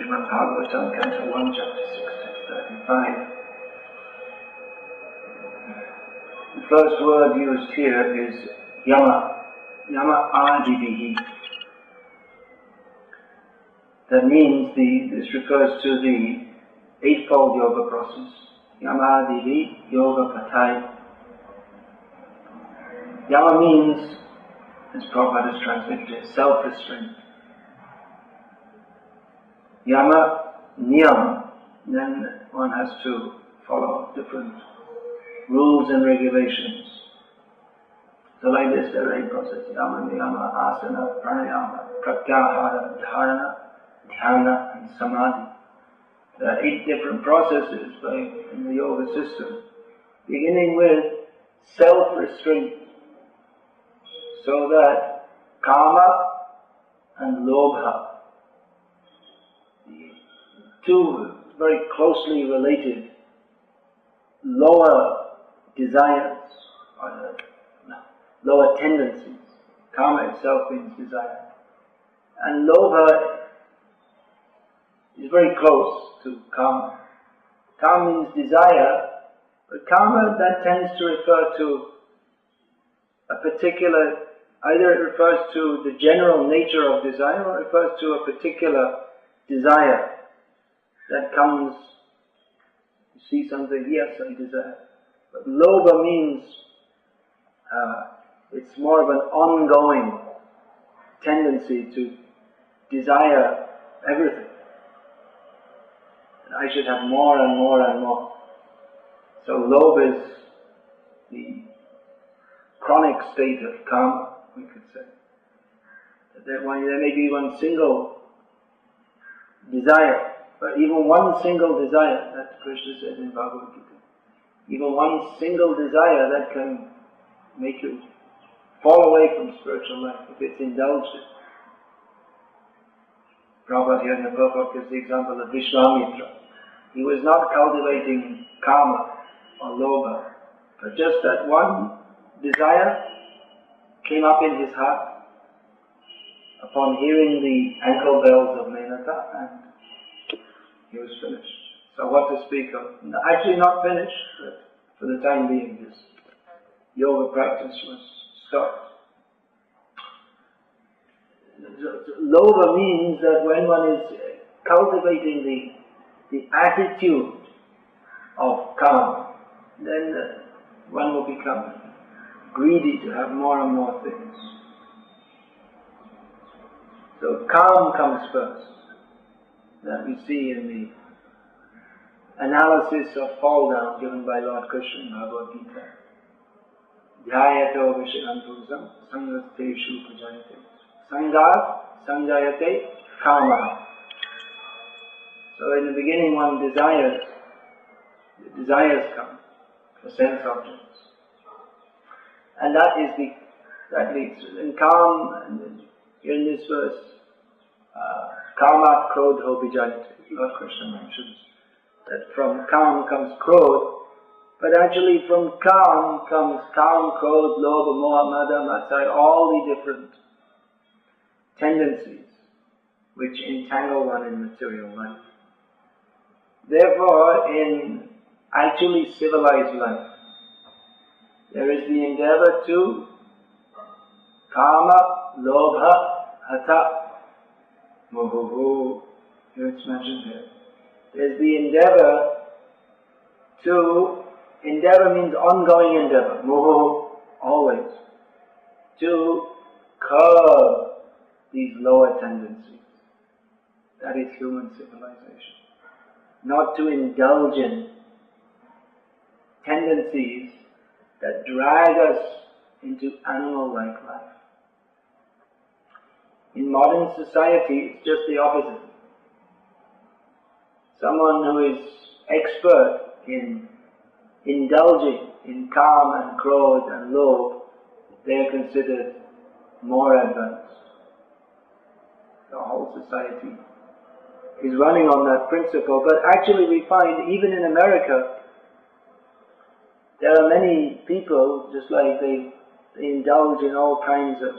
Srimad Bhagavatam, Canto 1, Chapter 6, Text 35. The first word used here is Yama. Yama Adivihi. That means this refers to the Eightfold Yoga process. Yama Adivi Yoga Patai. Yama means, as Prabhupada has translated, self-restraint. Yama, niyam, then one has to follow different rules and regulations. So like this, there are 8 processes: Yama, Niyama, Asana, Pranayama, Pratyahara, Dharana, Dhyana, and Samadhi. There are 8 different processes in the yoga system, beginning with self-restraint, so that Kama and Lobha, the two very closely related lower desires, or lower tendencies. Kama itself means desire. And Lobha is very close to Kama. Kama means desire, but Kama, that tends to refer to a particular, either it refers to the general nature of desire, or it refers to a particular desire that comes, you see something, yes, I desire. But Lobha means it's more of an ongoing tendency to desire everything. And I should have more and more and more. So Lobha is the chronic state of Kama, we could say. There may be one single desire, but even one single desire, that Krishna says in Bhagavad Gita, even one single desire that can make you fall away from spiritual life if it's indulged in. Prabhupada here in the purport gives the example of Vishwamitra. He was not cultivating Kama or Lobha, but just that one desire came up in his heart upon hearing the ankle bells of Menaka, and he was finished. So what to speak of? Actually not finished, but for the time being his yoga practice was stopped. Lobha means that when one is cultivating the attitude of Kama, then one will become greedy to have more and more things. So calm comes first. That we see in the analysis of fall down given by Lord Krishna in Bhagavad Gita. Dhyayato vishayantusam sangateshu prajayate sangat sanjayate kama. So in the beginning one desires, the desires come for sense objects. And that leads to, in calm, and here in this verse, Kama Krodho Vijayate. Lord Krishna mentions that from calm comes Krodh, but actually from calm comes calm, Krodh, Lobha, Moha, Mada, Matsaya, all the different tendencies which entangle one in material life. Therefore, in actually civilized life, there is the endeavor to Kama, Lobha, Hata, Mohuhu. Here it's mentioned here. There's the endeavor to, endeavor means ongoing endeavor, Mohuhu, always, to curb these lower tendencies. That is human civilization. Not to indulge in tendencies that drag us into animal-like life. In modern society, it's just the opposite. Someone who is expert in indulging in calm and krodh and lobh, they are considered more advanced. The whole society is running on that principle, but actually we find, even in America, there are many people, just like they indulge in all kinds of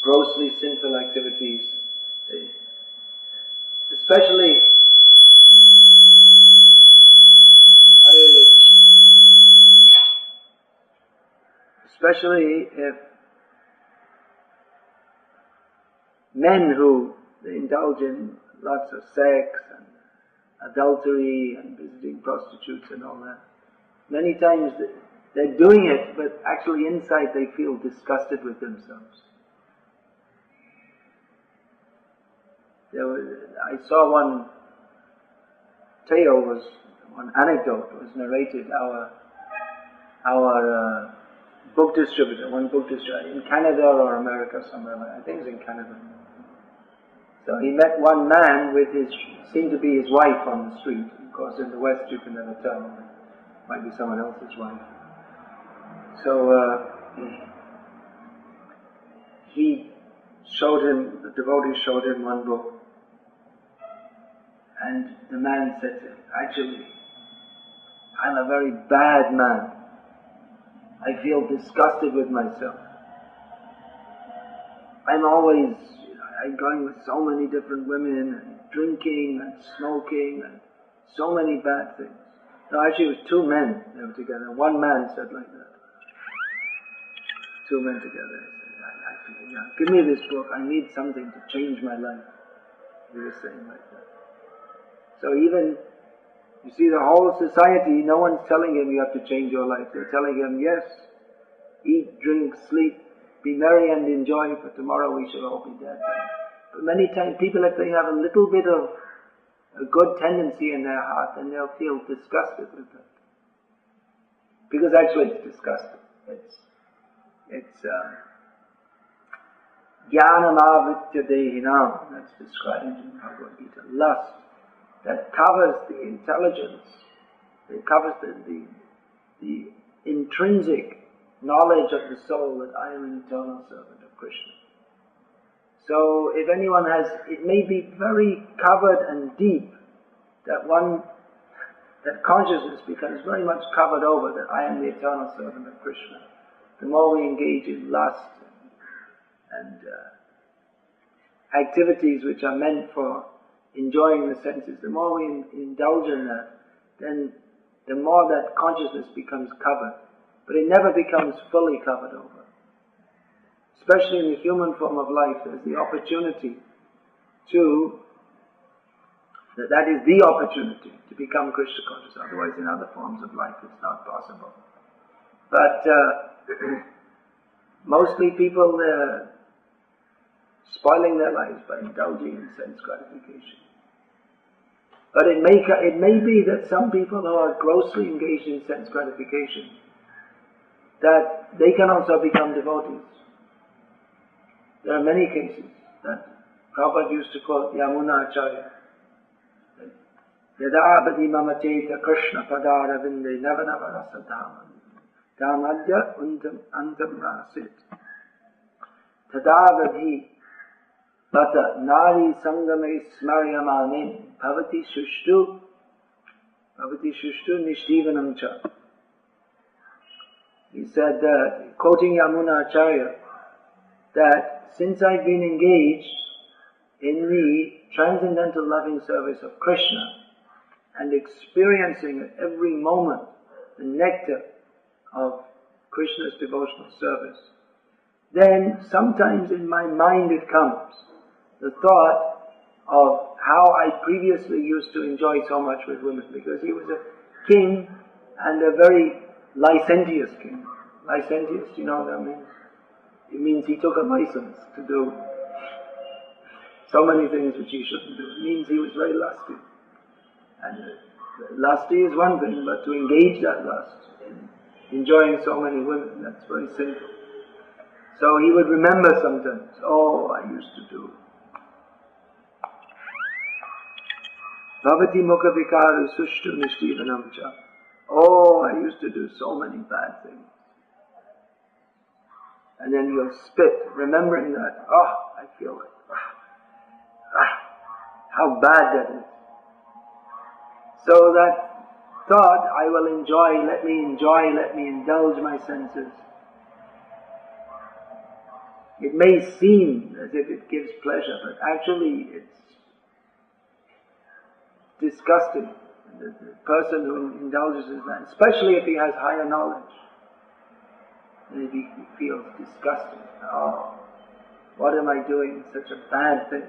grossly sinful activities. especially if men who indulge in lots of sex and adultery and visiting prostitutes and all that, many times they're doing it, but actually inside they feel disgusted with themselves. I saw one anecdote was narrated. Our book distributor in Canada or America somewhere, I think it's in Canada. So he met one man with seemed to be his wife on the street. Of course, in the West you can never tell. It might be someone else's wife. So the devotee showed him one book. And the man said to him, actually, I'm a very bad man. I feel disgusted with myself. I'm going with so many different women, and drinking and smoking and so many bad things. No, actually it was two men they were together. One man said like that. Two men together. He said, give me this book, I need something to change my life. He was saying like that. So even, you see, the whole society, no one's telling him you have to change your life. They're telling him, yes, eat, drink, sleep, be merry and enjoy, for tomorrow we shall all be dead. But many times people, if they have a little bit of a good tendency in their heart, then they'll feel disgusted with it. Because actually it's disgusting. It's jnanam avritya dehinam, that's described in Bhagavad Gita. Lust that covers the intelligence, it covers the intrinsic knowledge of the soul that I am an eternal servant of Krishna. So if anyone it may be very covered and deep, that consciousness becomes very much covered over, that I am the eternal servant of Krishna. The more we engage in lust and activities which are meant for enjoying the senses, the more we indulge in that, then the more that consciousness becomes covered. But it never becomes fully covered over. Especially in the human form of life, there's the opportunity that is the opportunity to become Krishna conscious. Otherwise, in other forms of life, it's not possible. But mostly people, they're spoiling their lives by indulging in sense gratification. But it may be that some people who are grossly engaged in sense gratification, that they can also become devotees. There are many cases that Prabhupada used to quote Yamuna Acharya. Yadabadi mama cheta Krishna padara vinde navanavara sadhama dhamadya antam rasit tadavadhi bata nari sangame smaryamanim bhavati shushtu nishdivanam cha. He said that, quoting Yamuna Acharya, that since I've been engaged in the transcendental loving service of Krishna and experiencing at every moment the nectar of Krishna's devotional service, then sometimes in my mind it comes, the thought of how I previously used to enjoy so much with women, because he was a king and a very licentious king. Licentious, you know what that means? It means he took a license to do so many things which he shouldn't do. It means he was very lusty. And lusty is one thing, but to engage that lust in enjoying so many women, that's very sinful. So he would remember sometimes, I used to do Bhavati mukha vikaru sushtu nishtivanam cha. I used to do so many bad things. And then you'll spit, remembering that, I feel like, how bad that is. So that thought, I will enjoy, let me indulge my senses. It may seem as if it gives pleasure, but actually disgusted. The person who indulges in that, especially if he has higher knowledge, and if he feels disgusted. Oh, what am I doing? Such a bad thing.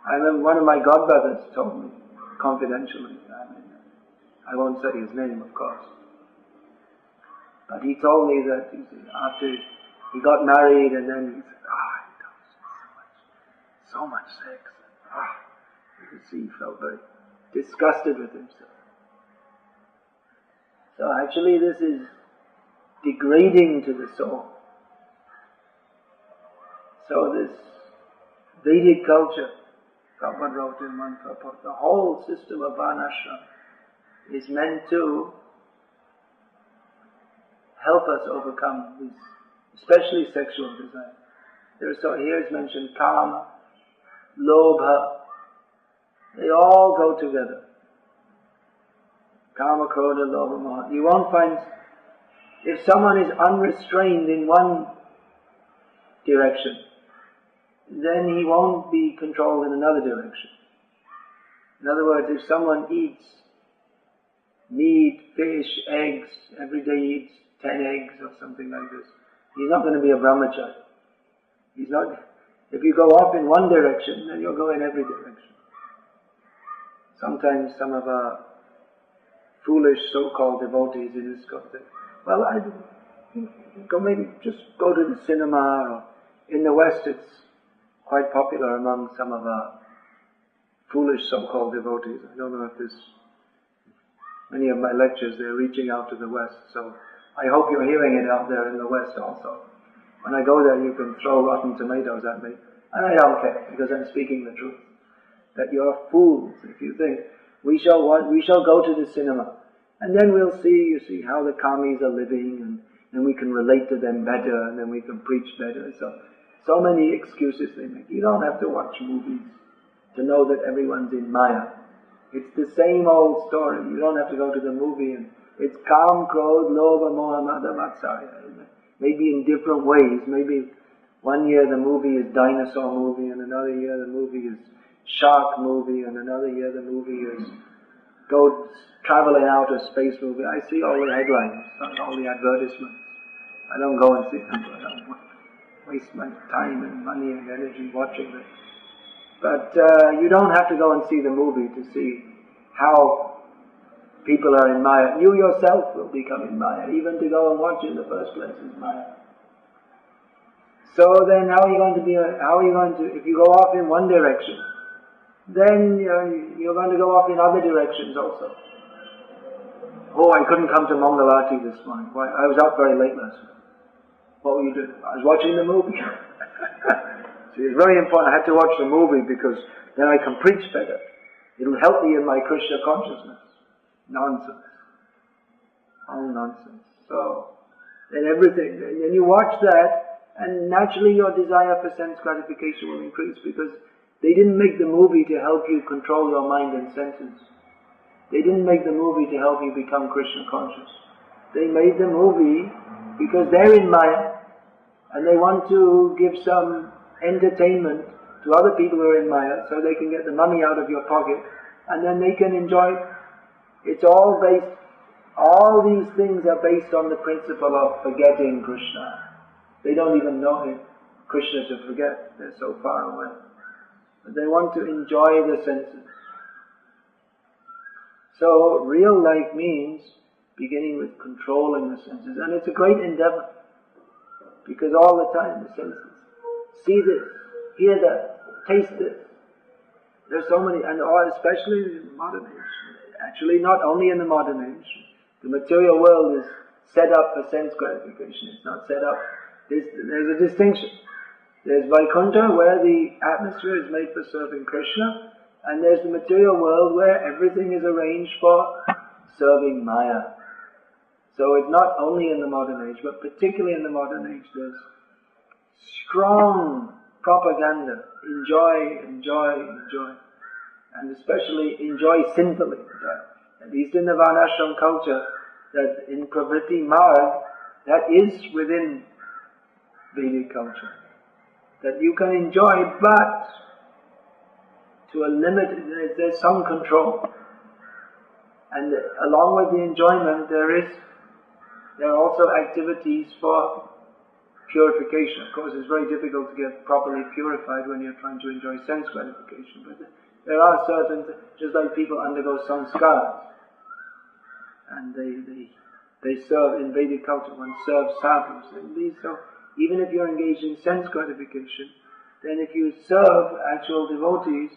I remember one of my godbrothers told me, confidentially, I won't say his name, of course, but he told me that after he got married and then he said, he so much sex. You could see he felt very disgusted with himself. So actually this is degrading to the soul. So this Vedic culture, Prabhupada wrote in one purport, the whole system of varnashram is meant to help us overcome these, especially sexual desire. Here is mentioned kama, lobha, they all go together. Kama, krodha, lobha, moha. You won't find, if someone is unrestrained in one direction, then he won't be controlled in another direction. In other words, if someone eats meat, fish, eggs, every day he eats 10 eggs or something like this, he's not going to be a brahmachari. He's not. If you go off in one direction, then you'll go in every direction. Sometimes some of our foolish so-called devotees in this country, well, maybe just go to the cinema, or in the West it's quite popular among some of our foolish so-called devotees. I don't know if many of my lectures, they're reaching out to the West, so I hope you're hearing it out there in the West also. When I go there, you can throw rotten tomatoes at me, and I don't care, because I'm speaking the truth. That you're fools if you think we shall go to the cinema, and then we'll see how the kamis are living, and we can relate to them better, and then we can preach better. So many excuses they make. You don't have to watch movies to know that everyone's in Maya. It's the same old story. You don't have to go to the movie, and it's Kam, Krodh, Lobha, Moha, Mada, Matsarya. Maybe in different ways. Maybe one year the movie is dinosaur movie, and another year the movie is shark movie, and another year the movie is go traveling outer space movie. I see all the headlines, all the advertisements. I don't go and see them, but I don't waste my time and money and energy watching them. But you don't have to go and see the movie to see how people are in Maya. You yourself will become in Maya. Even to go and watch in the first place is Maya. So then how are you going to, if you go off in one direction, then you're going to go off in other directions also. Oh, I couldn't come to Mangalore this morning. Why? I was out very late last night. What were you doing? I was watching the movie. See, it's very important. I had to watch the movie because then I can preach better. It'll help me in my Krishna consciousness. Nonsense. All nonsense. So, then you watch that, and naturally your desire for sense gratification will increase, because they didn't make the movie to help you control your mind and senses. They didn't make the movie to help you become Krishna conscious. They made the movie because they're in Maya, and they want to give some entertainment to other people who are in Maya, so they can get the money out of your pocket, and then they can enjoy it. It's all these things are based on the principle of forgetting Krishna. They don't even know him, Krishna, to forget. They're so far away. But they want to enjoy the senses. So real life means beginning with controlling the senses, and it's a great endeavor, because all the time the senses see this, hear that, taste this. There's so many, and especially in the modern age. Actually, not only in the modern age. The material world is set up for sense gratification. It's not set up. There's a distinction. There's Vaikuntha, where the atmosphere is made for serving Krishna, and there's the material world where everything is arranged for serving Maya. So it's not only in the modern age, but particularly in the modern age, there's strong propaganda. Enjoy, enjoy, enjoy. And especially enjoy sinfully. At least in the Varnashram culture, that in Pravritti Marg, that is within Vedic culture. That you can enjoy, but to a limit. There's some control, and along with the enjoyment, there are also activities for purification. Of course, it's very difficult to get properly purified when you're trying to enjoy sense gratification, but there are certain, just like people undergo samskars, and they serve in Vedic culture, one serves sadhus, and so even if you're engaged in sense gratification, then if you serve actual devotees,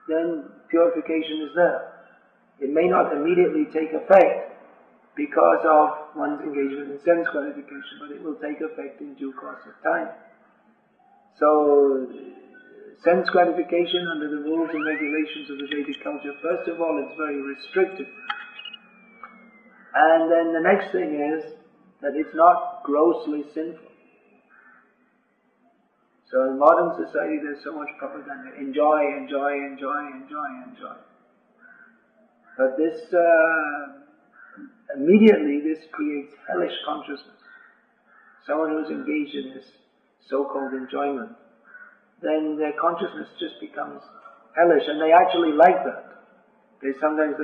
then purification is there. It may not immediately take effect because of one's engagement in sense gratification, but it will take effect in due course of time. So, sense gratification under the rules and regulations of the Vedic culture, first of all, it's very restricted. And then the next thing is that it's not grossly sinful. So in modern society there's so much propaganda. Enjoy, enjoy, enjoy, enjoy, enjoy. But this, immediately this creates hellish consciousness. Someone who's engaged in this so-called enjoyment, then their consciousness just becomes hellish, and they actually like that. Sometimes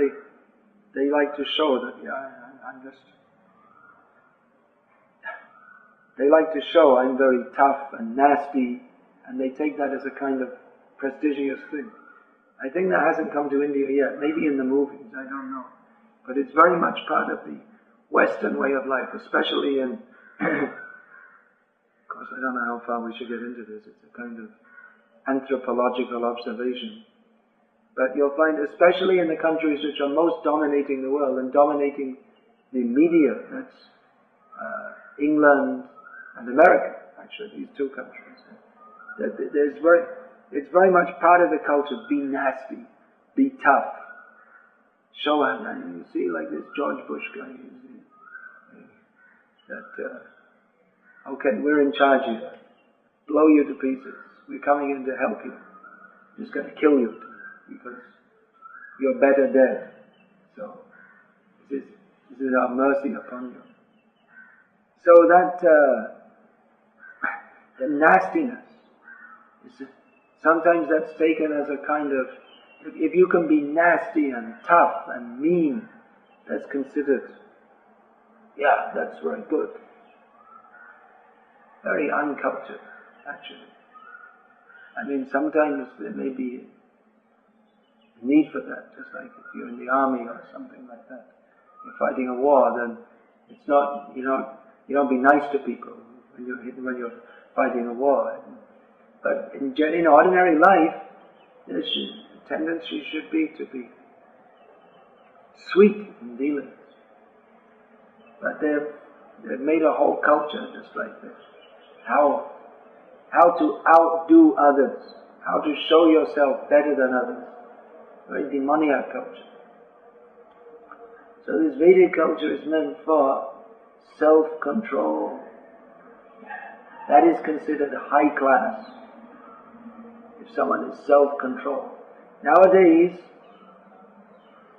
they like to show that, they like to show I'm very tough and nasty, and they take that as a kind of prestigious thing. I think that hasn't come to India yet, maybe in the movies, I don't know. But it's very much part of the Western way of life, especially in, of course I don't know how far we should get into this, it's a kind of anthropological observation. But you'll find, especially in the countries which are most dominating the world and dominating the media, that's England and America, actually, these two countries. It's very much part of the culture, be nasty, be tough. Show up, and you see like this George Bush guy, okay, we're in charge here, blow you to pieces, we're coming in to help you, just going to kill you because you're better dead. So this is our mercy upon you. So that the nastiness, sometimes that's taken as a kind of, if you can be nasty and tough and mean, that's considered, that's very good. Very uncultured, actually. I mean, sometimes there may be a need for that, just like if you're in the army or something like that. You're fighting a war, then it's not, you don't be nice to people when you're fighting a war. But in ordinary life, the tendency should be to be sweet in dealings. But they've made a whole culture just like this. How to outdo others, how to show yourself better than others. Very demoniac culture. So this Vedic culture is meant for self-control. That is considered high class. If someone is self-controlled. Nowadays,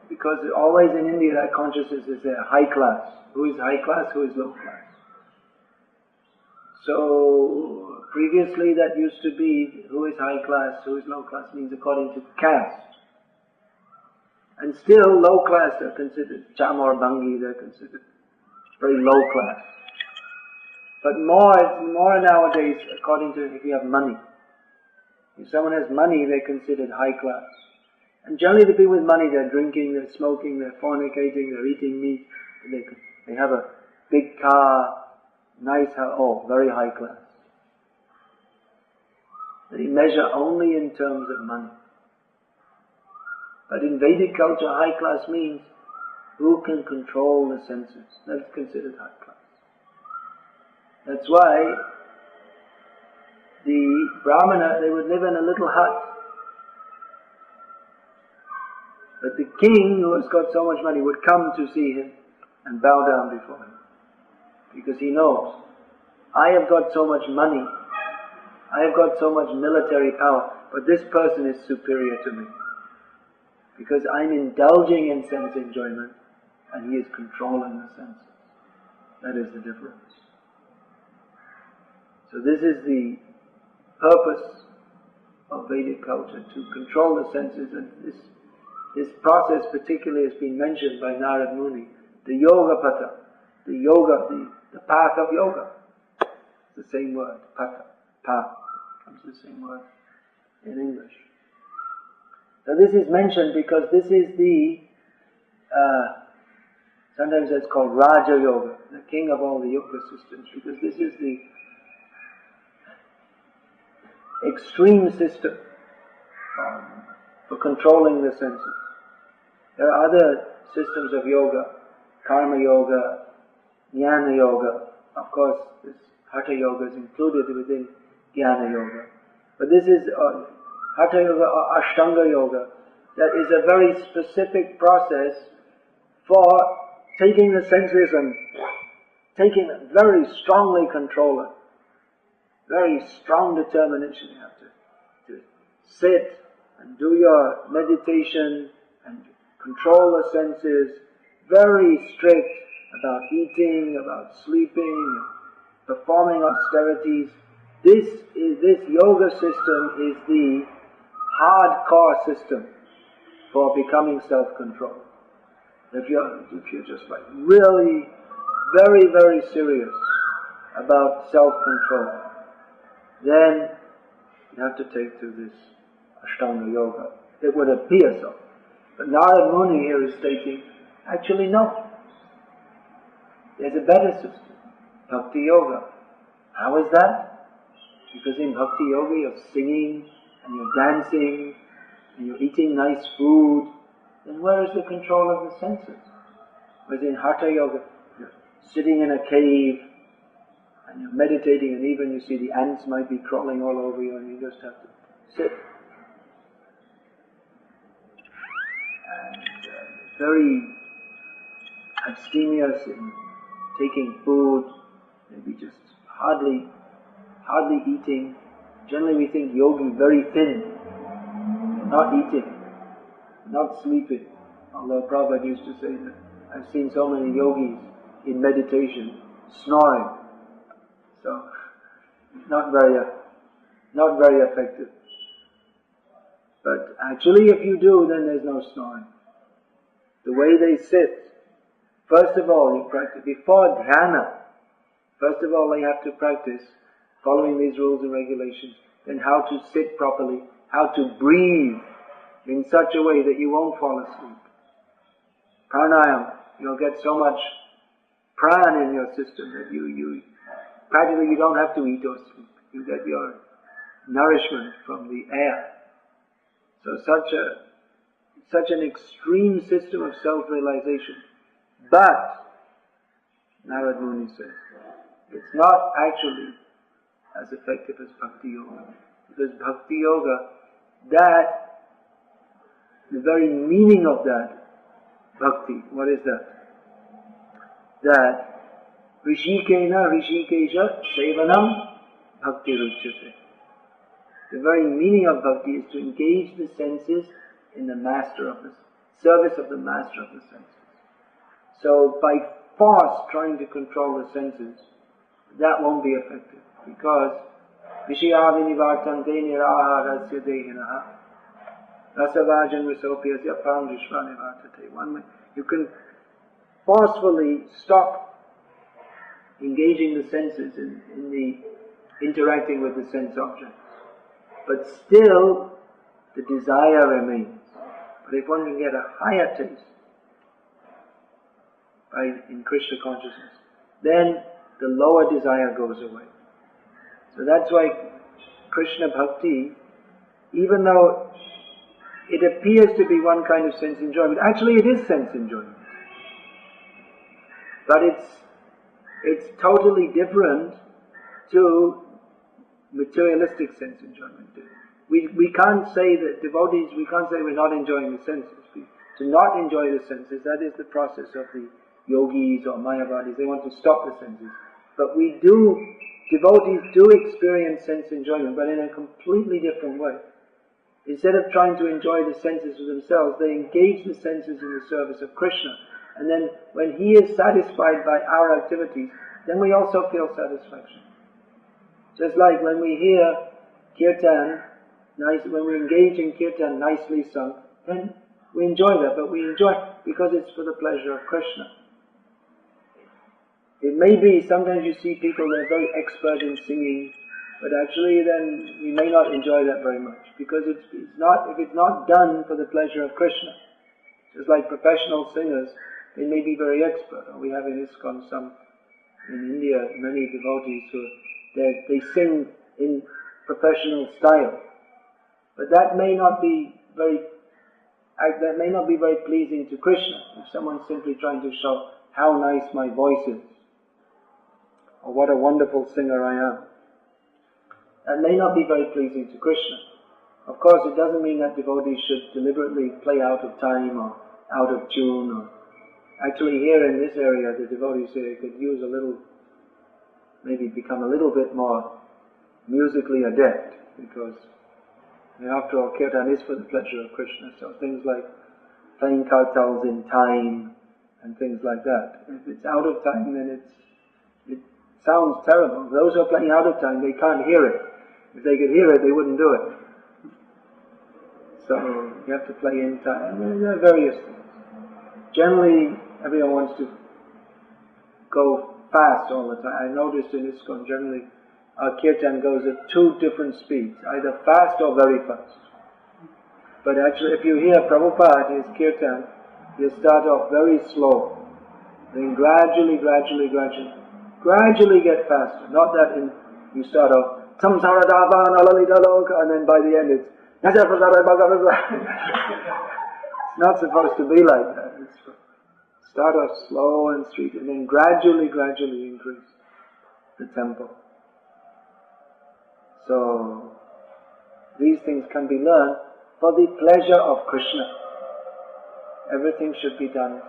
because always in India that consciousness is there, high class. Who is high class, who is low class? So, previously that used to be, who is high class, who is low class, means according to caste. And still, low class are considered, Chamor Bangi, they're considered very low class. But more nowadays, according to if you have money. If someone has money, they're considered high class. And generally the people with money, they're drinking, they're smoking, they're fornicating, they're eating meat, they have a big car, nice house, very high class. They measure only in terms of money. But in Vedic culture, high class means who can control the senses. That's considered high class. That's why the Brahmana, they would live in a little hut. But the king, who has got so much money, would come to see him and bow down before him. Because he knows, I have got so much money, I have got so much military power, but this person is superior to me. Because I'm indulging in sense enjoyment, and he is controlling the senses. That is the difference. So this is the purpose of Vedic culture to control the senses, and this process particularly has been mentioned by Narad Muni, the yoga patha, the path of yoga. It's the same word, patha, path, comes the same word in English. So this is mentioned because this is the, sometimes it's called Raja Yoga, the king of all the yoga systems, because this is the extreme system for controlling the senses. There are other systems of yoga, karma yoga, jnana yoga. Of course, this hatha yoga is included within jnana yoga. But this is hatha yoga or ashtanga yoga. That is a very specific process for taking the senses and taking it, very strongly control it. Very strong determination. You have to sit and do your meditation and control the senses. Very strict about eating, about sleeping, performing austerities. This yoga system is the hardcore system for becoming self-control. If you're just like really very, very serious about self-control, then you have to take to this Ashtanga Yoga. It would appear so. But Narad Muni here is stating, actually no. There's a better system, Bhakti Yoga. How is that? Because in Bhakti Yoga you're singing and you're dancing and you're eating nice food. Then where is the control of the senses? Whereas in Hatha Yoga, you're sitting in a cave and you're meditating, and even you see the ants might be crawling all over you, and you just have to sit. And very abstemious in taking food, maybe just hardly eating. Generally we think yogi very thin, not eating, not sleeping. Although Prabhupada used to say that I've seen so many yogis in meditation snoring. So, not very effective. But actually if you do, then there's no snoring. The way they sit, first of all you practice, before dhyana, first of all they have to practice following these rules and regulations, then how to sit properly, how to breathe in such a way that you won't fall asleep. Pranayam, you'll get so much prana in your system that you practically you don't have to eat or sleep. You get your nourishment from the air. So such an extreme system of self-realization. But, Narad Muni says, it's not actually as effective as Bhakti Yoga. Because Bhakti Yoga, the very meaning of that Bhakti, what is that? That Rishikena Rishikesha Sevanam Bhakti Ruchyate. The very meaning of Bhakti is to engage the senses in the service of the master of the senses. So by force trying to control the senses, that won't be effective, because Vishayavinivartante niraharasya dehinaha rasavajan visopyasya param vishvanivartate. You can forcefully stop engaging the senses in the interacting with the sense objects, but still the desire remains. But if one can get a higher taste in Krishna consciousness, then the lower desire goes away. So that's why Krishna Bhakti, even though it appears to be one kind of sense enjoyment, actually it is sense enjoyment. But it's totally different to materialistic sense enjoyment. We can't say that devotees, we can't say we're not enjoying the senses. To not enjoy the senses, that is the process of the yogis or mayavadis. They want to stop the senses. But devotees do experience sense enjoyment, but in a completely different way. Instead of trying to enjoy the senses for themselves, they engage the senses in the service of Krishna. And then when he is satisfied by our activities, then we also feel satisfaction. Just like when we hear kirtan nice, when we engage in kirtan nicely sung, then we enjoy that, but we enjoy it because it's for the pleasure of Krishna. It may be, sometimes you see people that are very expert in singing, but actually then we may not enjoy that very much, because if it's not done for the pleasure of Krishna, just like professional singers, they may be very expert. We have in ISKCON in India, many devotees who they sing in professional style, but that may not be very pleasing to Krishna. If someone's simply trying to show how nice my voice is, or what a wonderful singer I am, that may not be very pleasing to Krishna. Of course, it doesn't mean that devotees should deliberately play out of time or out of tune. Or actually, here in this area, the devotees say they could use a little, maybe become a little bit more musically adept, because after all, kirtan is for the pleasure of Krishna. So things like playing kartals in time and things like that. If it's out of time, then it sounds terrible. Those who are playing out of time, they can't hear it. If they could hear it, they wouldn't do it. So you have to play in time. There are various things. Generally, everyone wants to go fast all the time. I noticed in ISKCON generally our kirtan goes at two different speeds, either fast or very fast. But actually, if you hear Prabhupada, his kirtan, he'll start off very slow, then gradually get faster. Not that you start off samsara-dava nalalita-loka, and then by the end it's it's not supposed to be like that. It's start off slow and sweet, and then gradually increase the tempo. So these things can be learned for the pleasure of Krishna. Everything should be done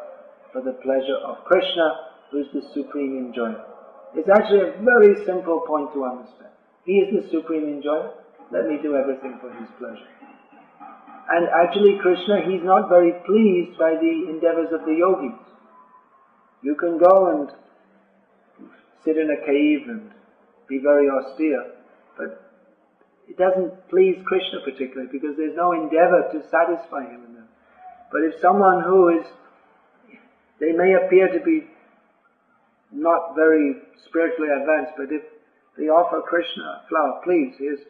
for the pleasure of Krishna, who is the supreme enjoyer. It's actually a very simple point to understand. He is the supreme enjoyer. Let me do everything for his pleasure. And actually Krishna, he's not very pleased by the endeavors of the yogis. You can go and sit in a cave and be very austere, but it doesn't please Krishna particularly, because there's no endeavor to satisfy him in that. But if someone they may appear to be not very spiritually advanced, but if they offer Krishna a flower, please, here's,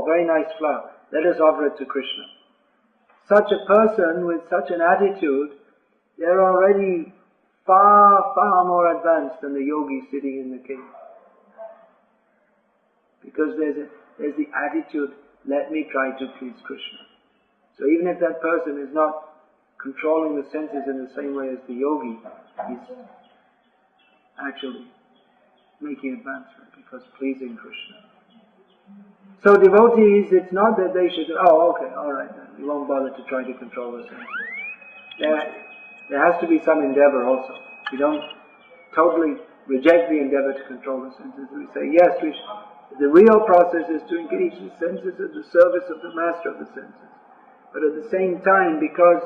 very nice flower, let us offer it to Krishna. Such a person with such an attitude, they're already far more advanced than the yogi sitting in the cave. Because there's the attitude, let me try to please Krishna. So even if that person is not controlling the senses in the same way as the yogi, he's actually making advancement because pleasing Krishna. So devotees, it's not that they should, alright then, we won't bother to try to control the senses. There has to be some endeavor also. We don't totally reject the endeavor to control the senses. We say, yes, the real process is to engage the senses at the service of the master of the senses. But at the same time, because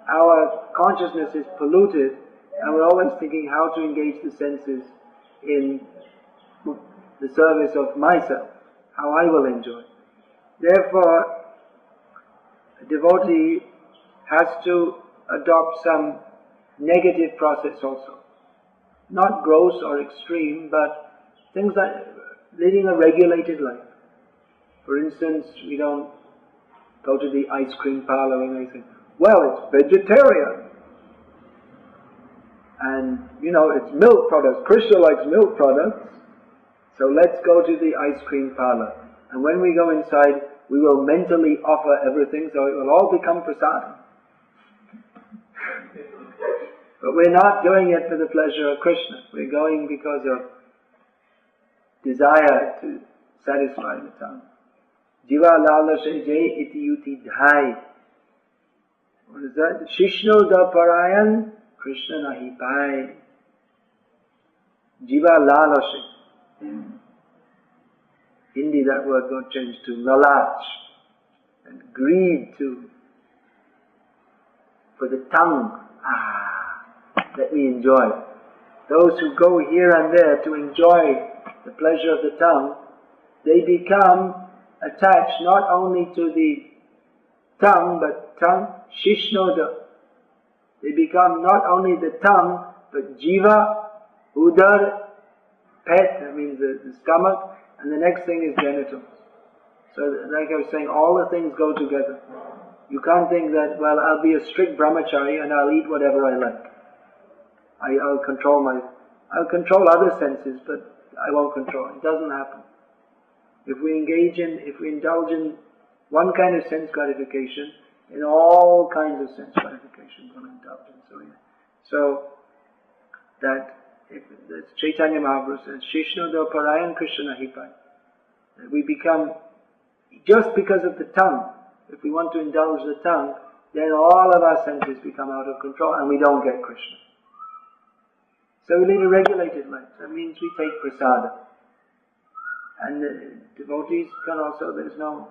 our consciousness is polluted, and we're always thinking how to engage the senses in the service of myself, how I will enjoy. Therefore, a devotee has to adopt some negative process also. Not gross or extreme, but things like leading a regulated life. For instance, we don't go to the ice cream parlor and they say, well, it's vegetarian. And, it's milk products. Krishna likes milk products. So let's go to the ice cream parlor. And when we go inside, we will mentally offer everything, so it will all become prasadam. But we're not doing it for the pleasure of Krishna. We're going because of desire to satisfy the tongue. Jiva lalashe jay iti yuti dhai. What is that? Shishno da parayan, Krishna nahi pai. Jiva lalashe. In Hindi that word got changed to lalach, and greed for the tongue. Let me enjoy. Those who go here and there to enjoy the pleasure of the tongue, they become attached not only to the tongue, but tongue, shishnoda. They become not only the tongue, but jiva, udar, pet, that means the stomach, and the next thing is genitals. So like I was saying, all the things go together. You can't think that, well, I'll be a strict brahmachari and I'll eat whatever I like. I'll control other senses, but I won't control. It doesn't happen. If we indulge in one kind of sense gratification, in all kinds of sense gratification we'll indulge in. So that Chaitanya Mahaprabhu says, Shishnodo Parayan Krishna Hipai. That we become, just because of the tongue, if we want to indulge the tongue, then all of our senses become out of control and we don't get Krishna. So we lead a regulated life. That means we take prasada. And the devotees can also, there's no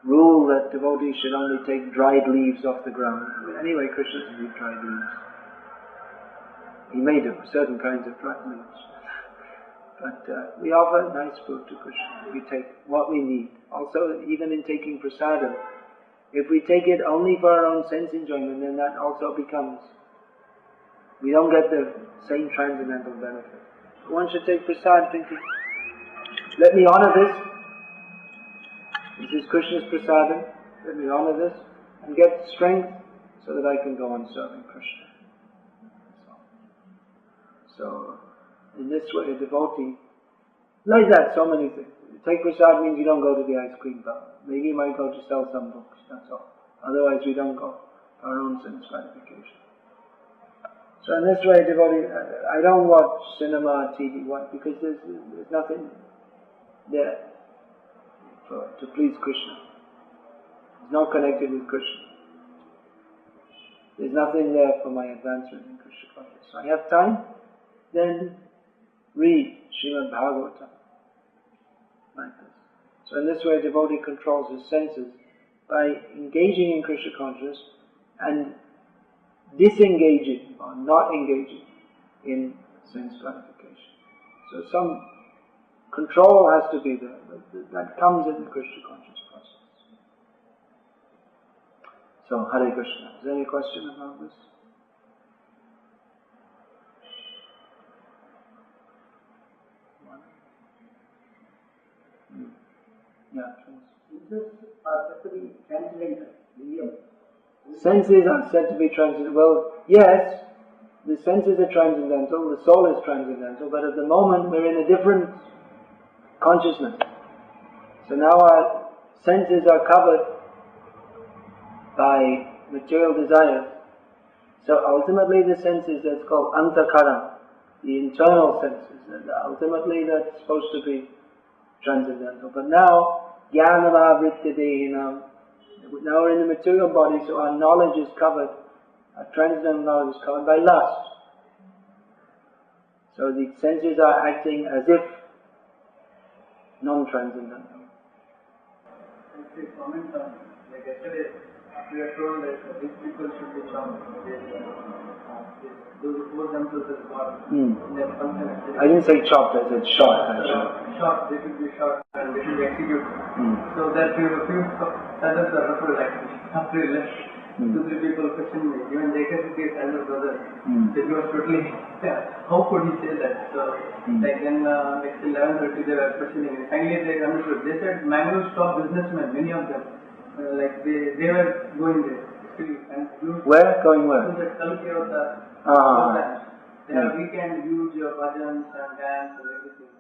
rule that devotees should only take dried leaves off the ground. Anyway, Krishna doesn't eat dried leaves. He made certain kinds of dried leaves. But we offer nice food to Krishna. We take what we need. Also, even in taking prasadam, if we take it only for our own sense enjoyment, then that also becomes, we don't get the same transcendental benefit. One should take prasad thinking, let me honor this. This is Krishna's prasadam. Let me honor this and get strength so that I can go on serving Krishna. So, in this way, a devotee, like that, so many things. Take prasad means you don't go to the ice cream bar. Maybe you might go to sell some books, that's all. Otherwise, we don't go for our own sense gratification. So in this way, devotee, I don't watch cinema, TV, because there's nothing there to please Krishna. It's not connected with Krishna. There's nothing there for my advancement in Krishna consciousness. So I have time, then read Srimad Bhagavatam, like this. So in this way, a devotee controls his senses by engaging in Krishna consciousness and disengaging or not engaging in sense gratification. So some control has to be there, but that comes in the Krishna conscious process. So Hare Krishna. Is there any question about this? Yeah, senses are said to be transcendental. Senses are said to be transcendental. Well, yes, the senses are transcendental, the soul is transcendental, but at the moment we're in a different consciousness. So now our senses are covered by material desires. So ultimately the senses, that's called antakaram, the internal senses, and ultimately that's supposed to be transcendental. But now, jnanava vritti dehinam, now we're in the material body, so our knowledge is covered, our transcendental knowledge is covered by lust. So the senses are acting as if non-transcendental. If you comment on, like yesterday, we are told that these people should be chopped. Those who pose themselves as God in that function. I didn't say chopped, I said shot actually. Shot, they should be shot and they should be executed. So that few sadhus are referred actually. After he left, 2-3 people questioned me. Even Jacob is elder brother. He was totally, how could he say that? So like then like 11:30 they were questioning and finally they understood. They said Mangalore stopped businessmen, many of them. Like they were going there. And where? Going where? To the Kalki of the they have weekend huge bhajans and dance and everything.